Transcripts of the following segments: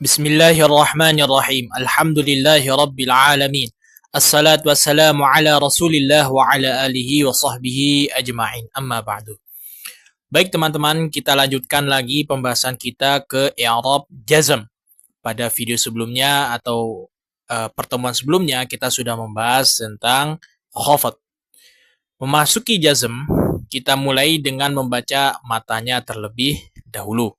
Bismillahirrahmanirrahim. Alhamdulillahi rabbil alamin. Assalatu wassalamu ala Rasulillah wa ala alihi wa sahbihi ajma'in. Amma ba'du. Baik teman-teman, kita lanjutkan lagi pembahasan kita ke i'rab jazm. Pada video sebelumnya atau pertemuan sebelumnya kita sudah membahas tentang khafad. Memasuki jazm, kita mulai dengan membaca matanya terlebih dahulu.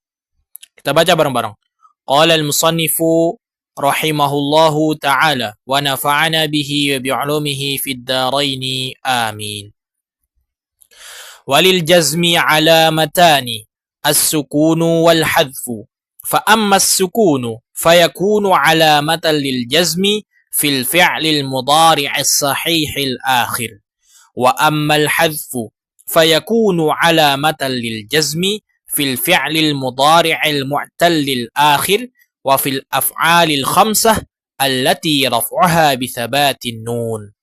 Kita baca bareng-bareng. Qala al-musannifu rahimahullahu ta'ala wa nafa'ana bihi wa bi'ulumihi fid daraini amin. Walil jazmi alamatani as-sukunu wal hadfu fa amma as-sukunu fayakunu alamatan lil jazmi fil fi'lil mudari'is sahihil akhir wa amma al-hadfu fayakunu alamatan lil jazmi fil fi'lil mudhari'il mu'tallil akhir wa fil af'alil khamsah allati raf'uha bi thabatin nun.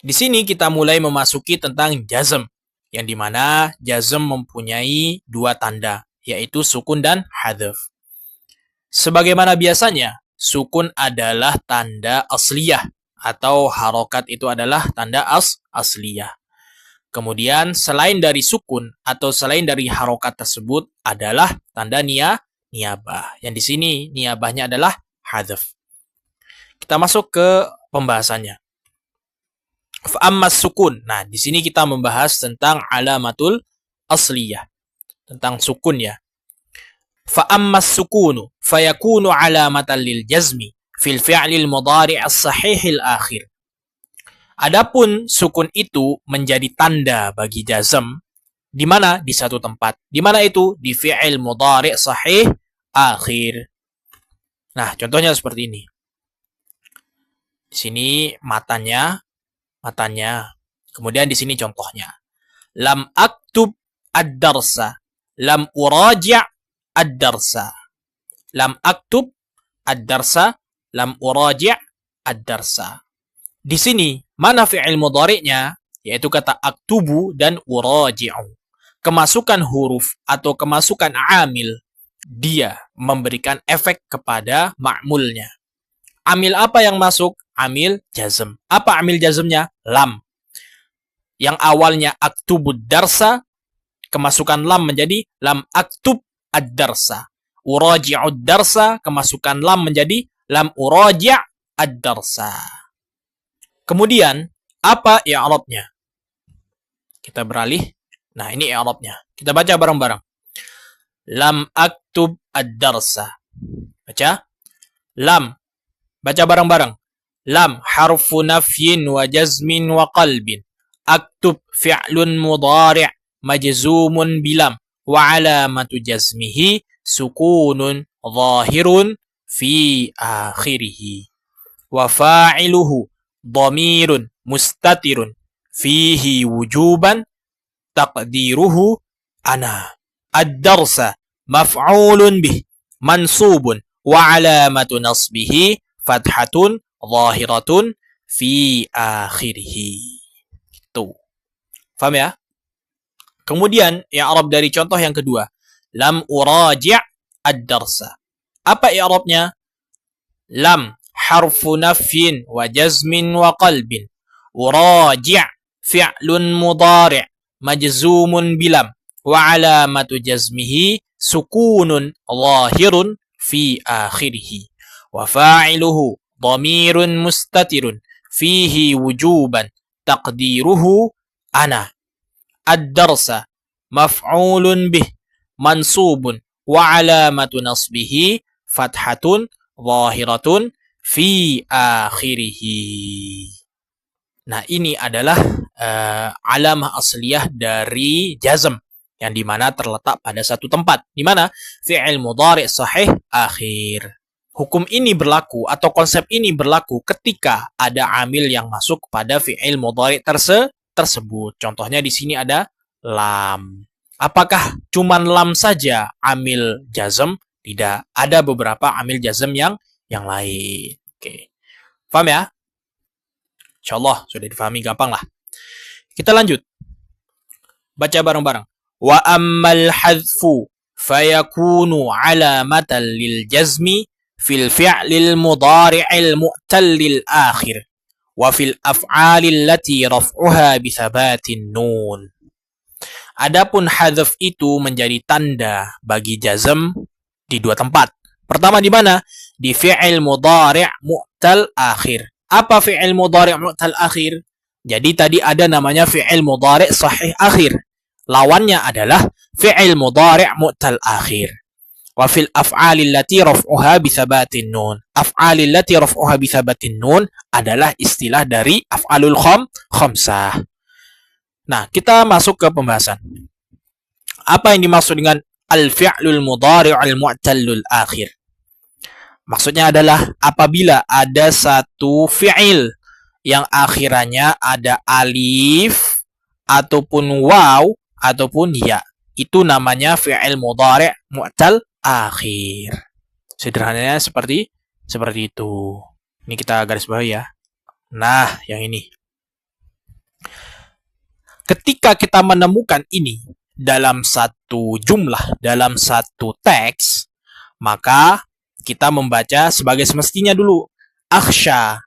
Di sini kita mulai memasuki tentang jazm, yang dimana jazm mempunyai dua tanda, yaitu sukun dan hadzf. Sebagaimana biasanya, sukun adalah tanda asliyah atau harokat itu adalah tanda asliyah. Kemudian selain dari sukun atau selain dari harokat tersebut adalah tanda niyabah. Yang di sini niyabahnya adalah hadzf. Kita masuk ke pembahasannya. Fa'ammas sukun. Nah, di sini kita membahas tentang alamatul asliyah. Tentang sukun ya. Fa'ammas sukunu fayakunu alamatan lil jazmi fil fi'lil mudhari' as-sahihil akhir. Adapun sukun itu menjadi tanda bagi jazm di mana? Di satu tempat. Di mana itu? Di fi'il mudhari' sahih akhir. Nah, contohnya seperti ini. Di sini matanya. Kemudian di sini contohnya. Lam aktub ad-darsa. Lam uraji' ad-darsa. Lam aktub ad-darsa. Lam uraji' ad-darsa. Di sini, mana fi'il mudhari'nya? Yaitu kata aktubu dan uraji'u. Kemasukan huruf atau kemasukan amil, dia memberikan efek kepada ma'mulnya. Amil apa yang masuk? Amil jazm. Apa amil jazmnya? Lam. Yang awalnya aktubud darsa, kemasukan lam menjadi lam aktub ad-darsa. Uraji'ud darsa, kemasukan lam menjadi lam uraji' ad-darsa. Kemudian, apa i'rabnya? Kita beralih. Nah, ini i'rabnya. Kita baca bareng-bareng. Lam aktub ad-darsa. Baca. Lam. Baca bareng-bareng. Lam harfu nafyin wa jazmin wa qalbin. Aktub fi'lun mudhari' majzumun bilam. Wa alamatu jazmihi sukunun zahirun fi akhirihi. Wa fa'iluhu dhamirun mustatirun fihi wujuban taqdiruhu ana. Ad-darsa maf'ulun bih mansubun wa alamatu nasbihi fathatun zahiratun fi akhirih. Itu. Paham ya? Kemudian i'rab dari contoh yang kedua. Lam uraji' ad-darsa. Apa i'rabnya? Lam harfu nafyin wa jazmin wa qalbin. Uraji' fi'lun mudhari' majzumun bilam. Wa alamatu jazmihi sukunun zahirun fi akhirih. Wa fa'iluhu dhamirun mustatirun fihi wujuban taqdiruhu ana. Ad-darsa maf'ulun bih mansubun wa alamatu nasbihi fathatun zahiratun fi akhirihi. Nah, ini adalah alamah asliyah dari jazm yang dimana terletak pada satu tempat. Di mana? Fi'il mudhari' sahih akhir. Hukum ini berlaku atau konsep ini berlaku ketika ada amil yang masuk pada fi'il mudhari' tersebut. Contohnya di sini ada lam. Apakah cuman lam saja amil jazm? Tidak. Ada beberapa amil jazm yang lain. Oke. Paham ya? Insyaallah sudah difahami, gampang lah. Kita lanjut. Baca bareng-bareng. Wa ammal hadfu fayakunu alamatan lil jazmi fil fi'lil mudhari'il mu'tallil akhir wa fil af'alil lati raf'uha bi thabatin nun. Adapun hadzf itu menjadi tanda bagi jazm di dua tempat. Pertama di mana? Di fi'il mudhari' mu'tal akhir. Apa fi'il mudhari' mu'tal akhir? Jadi tadi ada namanya fi'il mudhari' sahih akhir. Lawannya adalah fi'il mudhari' mu'tal akhir. Wa fil af'alil lati raf'uha bi thabatin nun. Af'alil lati raf'uha bi thabatin nun adalah istilah dari af'alul khamsah. Nah, kita masuk ke pembahasan. Apa yang dimaksud dengan al-fi'lul mudhari'ul mu'tallul akhir? Maksudnya adalah apabila ada satu fi'il yang akhirannya ada alif ataupun waw ataupun ya. Itu namanya fi'il mudhari' mu'tal akhir. Sederhananya seperti itu. Ini kita garis bawah ya. Nah, yang ini. Ketika kita menemukan ini dalam satu jumlah, dalam satu teks, maka kita membaca sebagai semestinya dulu. Akhsha,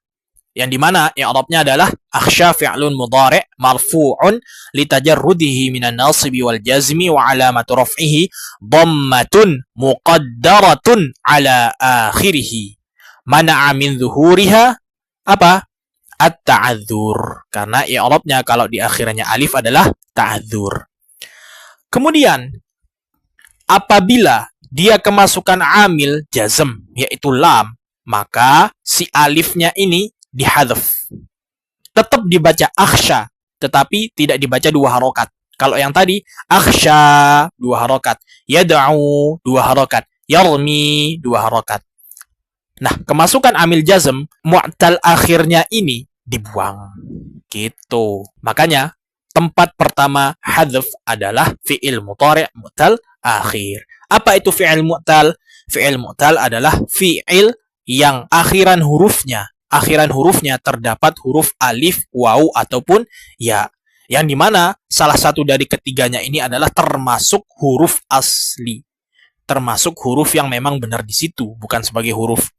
yang dimana i'rabnya adalah akhsha fi'lun mudhari' marfu'un litajarrudihi minan nasibi wal jazmi wa alamatu raf'ihi dhammatun muqaddaratun ala akhirih. Mana'a min zuhuriha apa? At-ta'adzur. Karena i'rabnya kalau di akhirnya alif adalah ta'adzur. Kemudian apabila dia kemasukan amil jazm yaitu lam, maka si alifnya ini dihadzf. Tetap dibaca akhsha, tetapi tidak dibaca dua harokat. Kalau yang tadi akhsha dua harokat, yad'u dua harokat, yarmi dua harokat. Nah, kemasukan amil jazm mu'tal akhirnya ini dibuang. Gitu. Makanya tempat pertama hadzf adalah fi'il mudhari' mu'tal akhir. Apa itu fi'il mu'tal? Fi'il mu'tal adalah fi'il yang akhiran hurufnya terdapat huruf alif, waw ataupun ya. Yang dimana salah satu dari ketiganya ini adalah termasuk huruf asli. Termasuk huruf yang memang benar di situ, bukan sebagai huruf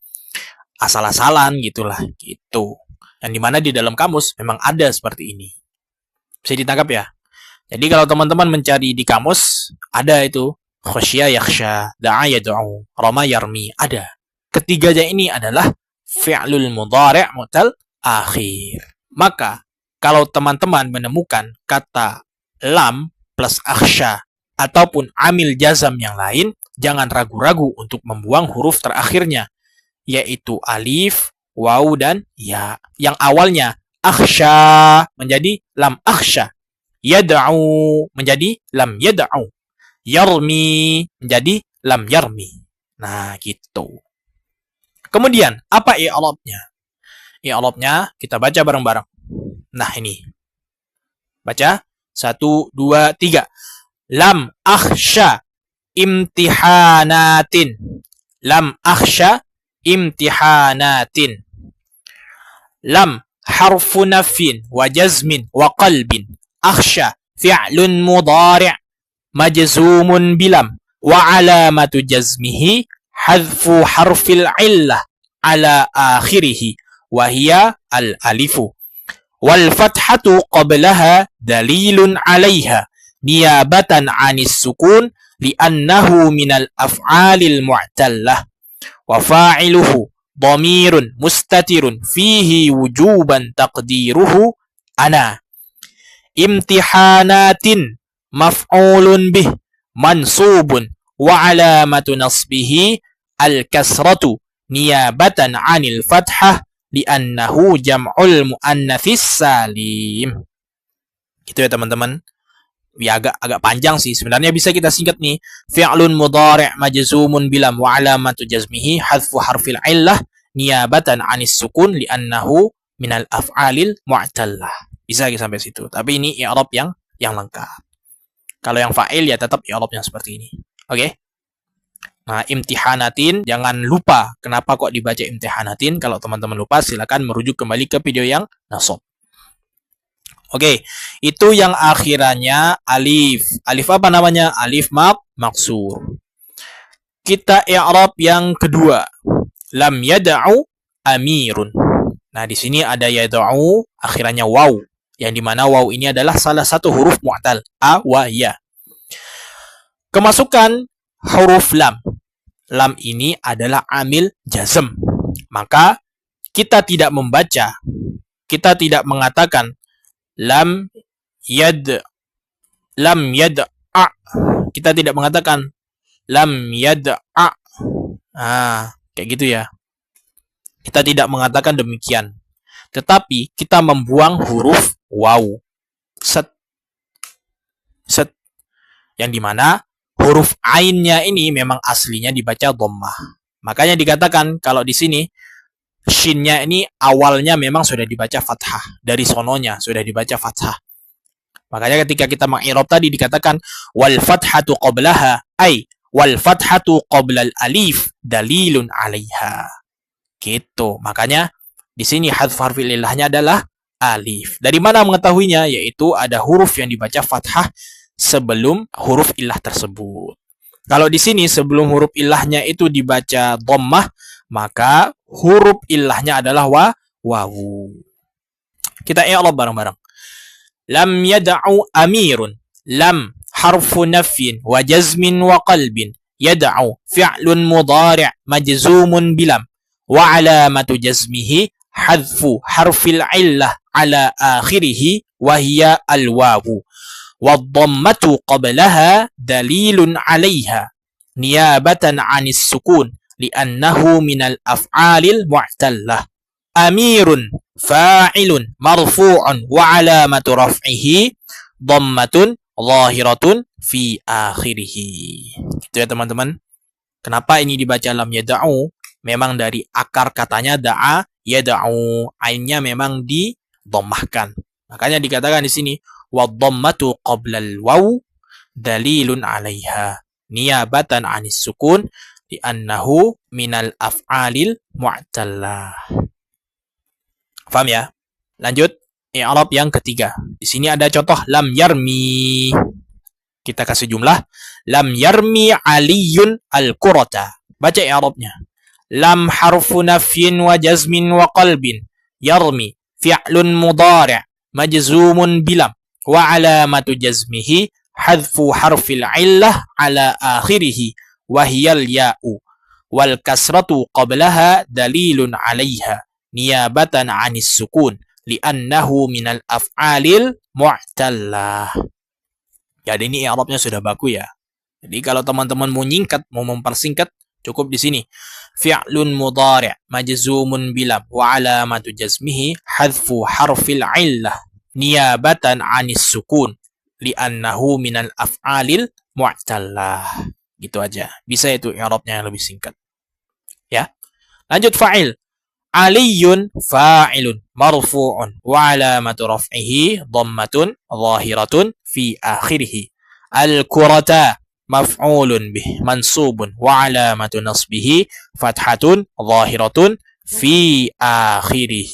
asal-asalan gitulah gitu. Yang dimana di dalam kamus memang ada seperti ini. Bisa ditangkap ya. Jadi kalau teman-teman mencari di kamus ada itu khasya yakhsha, da'a yad'u, rama yarmi, ada. Ketiganya ini adalah fi'lul mudhari' mu'tal akhir. Maka kalau teman-teman menemukan kata lam plus akhsha ataupun amil jazam yang lain, jangan ragu-ragu untuk membuang huruf terakhirnya, yaitu alif, waw, dan ya. Yang awalnya akhsha menjadi lam akhsha, yad'u menjadi lam yad'u, yarmi menjadi lam yarmi. Nah, gitu. Kemudian, apa i'rabnya? I'rabnya kita baca bareng-bareng. Nah, ini. Baca. 1, 2, 3. Lam akhsha imtihanatin. Lam akhsha imtihanatin. Lam harfu nafin wa jazmin wa qalbin. Akhsha fi'lun mudhari' majzumun bilam wa alamatu jazmihi hadfu harfil illah ala akhirih wa hiya al alifu wal fathatu qablaha dalilun 'alaiha niyabatan 'anis sukun li'annahu minal af'alil mu'tallah wa fa'iluhu dhamirun mustatirun fihi wujuban taqdiruhu ana. Imtihanatin maf'ulun bih mansubun wa alamatu nasbihi al-kasratu niyabatan 'anil fathah li'annahu jam'ul muannatsis salim. Gitu ya teman-teman. Ya agak panjang sih. Sebenarnya bisa kita singkat nih. Fi'lun mudhari' majzumun bilam wa alamatu jazmihi hadfu harfil illah niyabatan 'anis sukun li'annahu minal af'alil mu'tallah. Bisa sampai situ. Tapi ini i'rab yang lengkap. Kalau yang fa'il ya tetap i'rab yang seperti ini. Oke? Nah, imtihanatin, jangan lupa kenapa kok dibaca imtihanatin. Kalau teman-teman lupa, silakan merujuk kembali ke video yang nasab. Oke, itu yang akhirannya alif. Alif apa namanya? Alif maksur. Kita i'rab yang kedua. Lam yad'u amirun. Nah, di sini ada yad'u, akhirannya waw. Yang dimana waw ini adalah salah satu huruf mu'tal. A, wa, ya. Kemasukan huruf lam. Lam ini adalah amil jazm. Maka kita tidak membaca, kita tidak mengatakan lam yad'a. Kita tidak mengatakan lam yad'a. Kayak gitu ya. Kita tidak mengatakan demikian. Tetapi kita membuang huruf waw. Set. Yang dimana huruf ainnya ini memang aslinya dibaca dhammah. Makanya dikatakan kalau di sini shinnya ini awalnya memang sudah dibaca fathah. Dari sononya sudah dibaca fathah. Makanya ketika kita meng'irab tadi dikatakan wal fathatu qablaha ay wal fathatu qoblal alif dalilun 'alaiha. Gitu. Makanya di sini hadf harfil illahnya adalah alif. Dari mana mengetahuinya? Yaitu ada huruf yang dibaca fathah sebelum huruf illah tersebut. Kalau di sini sebelum huruf illahnya itu dibaca dhammah, maka huruf illahnya adalah wawu. Kita i'rab bareng-barang. Lam yad'u amirun. Lam حرف نفي وجزم وقلب يدعو فعل مضارع مجزوم بلم وعلامة جزمه حذف حرف العلة على آخره وهي الواو والضمة قبلها دليل عليها نيابة عن السكون لأنه من الأفعال المعتلة أمير فاعل مرفوع وعلامة رفعه ضمة zahiratun fi akhirih. Gitu ya teman-teman. Kenapa ini dibaca lam yada'u? Memang dari akar katanya da'a yada'u. Ainnya memang didommahkan. Makanya dikatakan di sini wadhammatu qablal waw dalilun 'alaiha niyabatan 'anis sukun li'annahu minal af'alil mu'tallah. Paham ya? Lanjut. I'rab yang ketiga. Di sini ada contoh lam yarmi. Kita kasih jumlah. Lam yarmi aliyun al-qurata. Baca i'rabnya. Lam harfu nafyin wa jazmin wa qalbin. Yarmi fi'lun mudari' majzumun bilam. Wa alamatu jazmihi hadfu harfil illah ala akhirih. Wahiyal ya'u. Wal kasratu qablaha dalilun 'alaiha. Niyabatan 'anis sukun. Li'annahu minal af'alil mu'tallah. Jadi ini i'rabnya sudah baku ya. Jadi kalau teman-teman mau nyingkat, mau mempersingkat, cukup di sini. Fi'lun mudhari' majzumun bilam wa alamatu jazmihi hadfu harfil illah niyabatan 'anis sukun li'annahu minal af'alil mu'tallah. Gitu aja. Bisa itu i'rabnya yang lebih singkat. Ya. Lanjut fa'il. Aliyun fa'ilun marfu'un wa alamatu raf'ihi dhammatun zahiratun fi akhirih. Al-kurata maf'ulun bih mansubun wa alamatu nasbihi fathatun zahiratun fi akhirih.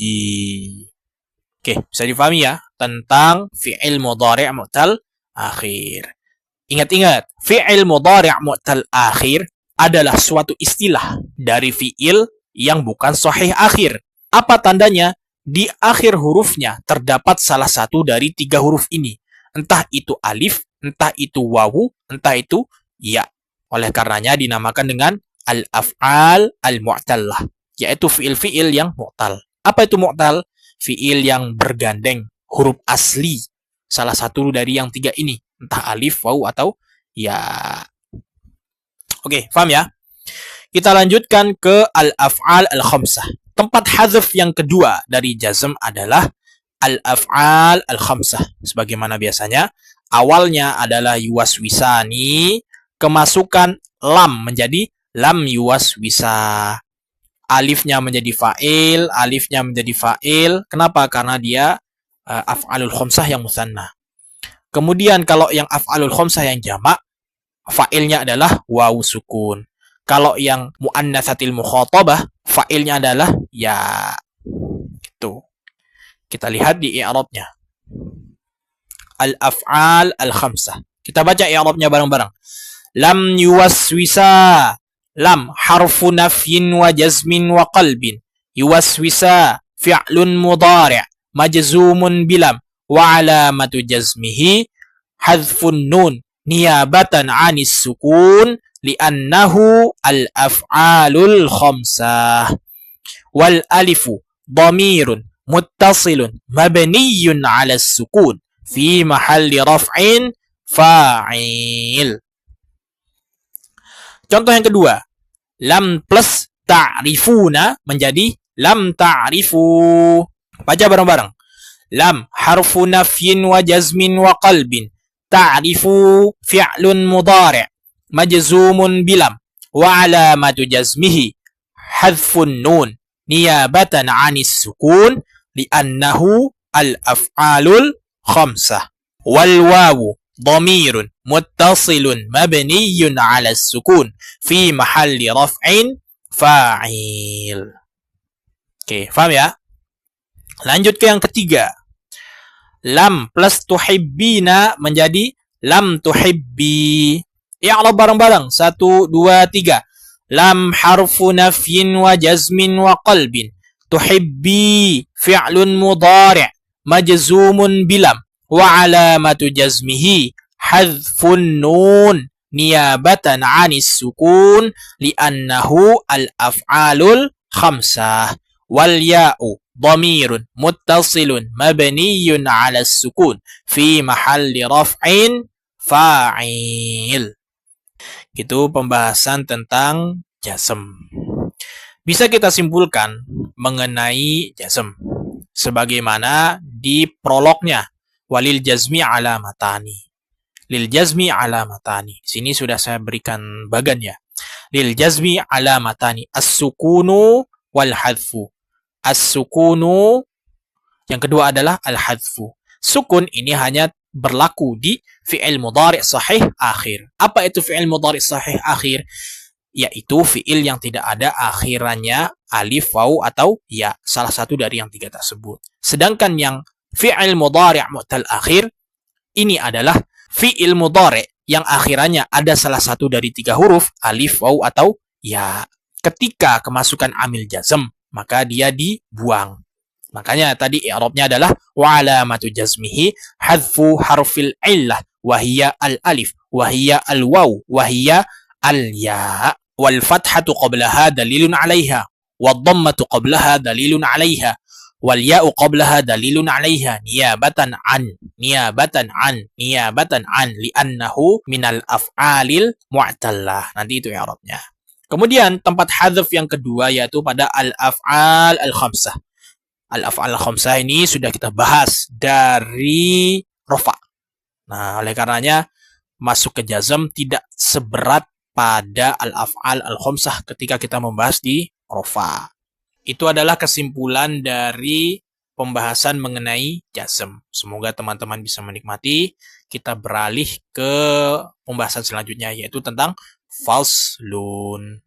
Oke, bisa difahami ya tentang fi'il mudhari' mu'tal akhir. Ingat-ingat, fi'il mudhari' mu'tal akhir adalah suatu istilah dari fi'il yang bukan sahih akhir. Apa tandanya? Di akhir hurufnya terdapat salah satu dari 3 huruf ini. Entah itu alif, entah itu wawu, entah itu ya. Oleh karenanya dinamakan dengan al-af'al al-mu'tallah, yaitu fi'il-fi'il yang mu'tal. Apa itu mu'tal? Fi'il yang bergandeng huruf asli. Salah satu dari yang 3 ini. Entah alif, wawu, atau ya. Oke, paham ya? Kita lanjutkan ke al-af'al al-khamsah. Tempat hazf yang kedua dari jazm adalah al-af'al al-khamsah. Sebagaimana biasanya, awalnya adalah yuwaswisani, kemasukan lam menjadi lam yuwaswisa. Alifnya menjadi fa'il, alifnya menjadi fa'il. Kenapa? Karena dia af'alul khamsah yang musanna. Kemudian kalau yang af'alul khamsah yang jamak, fa'ilnya adalah wawu sukun. Kalau yang muannatsatil mukhatabah, fa'ilnya adalah ya. Gitu. Kita lihat di i'rabnya. Al-af'al al-khamsah. Kita baca i'rabnya bareng-bareng. Lam yuwaswisa lam harfu nafyin wa jazmin wa qalbin yuwaswisa fi'lun mudhari' majzumun bilam wa alamatu jazmihi hadfun nun niyabatan 'anis sukun li'annahu al-af'alul khamsah wal alifu dhamirun muttasilun mabniyun 'ala sukun fi mahalli raf'in fa'il. Contoh yang kedua, lam plus ta'rifuna menjadi lam ta'rifu. Baca bareng-bareng. Lam harfu nafyin wa jazmin wa qalbin. Ta'rifu fi'lun mudhari' majzumun bilam wa alamatu jazmihi hadfun nun niyabatan 'anis sukun li'annahu al-af'alul khamsah. Wal wawu dhamirun muttasilun mabniyun 'ala sukun fi mahalli raf'in fa'il. Oke, paham ya? Lanjut ke yang ketiga. Lam plus tuhibbina menjadi lam tuhibbi. I'rab bareng-bareng. 1, 2, 3. Lam harfu nafyin wa jazmin wa qalbin. Tuhibbi fi'lun mudhari' majzumun bilam wa alamatu jazmihi hadfun nun niyabatan 'anis sukun li'annahu al-af'alul khamsah. Wal ya'u dhamirun muttasilun mabniyun 'ala sukun fi mahalli raf'in fa'il. Itu pembahasan tentang jazm. Bisa kita simpulkan mengenai jazm sebagaimana di prolognya, walil jazmi alamatani. Lil jazmi alamatani. Di sini sudah saya berikan bagan ya. Lil jazmi alamatani as-sukunu wal hadfu. As-sukunu yang kedua adalah al-hadfu. Sukun ini hanya berlaku di fi'il mudhari' sahih akhir. Apa itu fi'il mudhari' sahih akhir? Yaitu fi'il yang tidak ada akhirannya alif, waw, atau ya. Salah satu dari yang tiga tersebut. Sedangkan yang fi'il mudhari' mu'tal akhir, ini adalah fi'il mudhari' yang akhirannya ada salah satu dari tiga huruf, alif, waw, atau ya. Ketika kemasukan amil jazm, maka dia dibuang. Makanya tadi i'rabnya adalah wa alamatu jazmihi hadfu harfil illah wa hiya al-alif wa hiya al-waw wa hiya al-ya wal fathatu qablaha dalilun 'alayha wad dhammatu qablaha dalilun 'alayha wal ya'u qablaha dalilun 'alayha niyabatan an li'annahu minal af'alil mu'tallah. Nanti itu i'rabnya. Kemudian tempat hadzf yang kedua yaitu pada al-af'al al-khamsah. Al-af'al al-khamsah ini sudah kita bahas dari rofa. Nah, oleh karenanya masuk ke jazm tidak seberat pada al-af'al al-khamsah ketika kita membahas di rofa. Itu adalah kesimpulan dari pembahasan mengenai jazm. Semoga teman-teman bisa menikmati. Kita beralih ke pembahasan selanjutnya yaitu tentang faslun.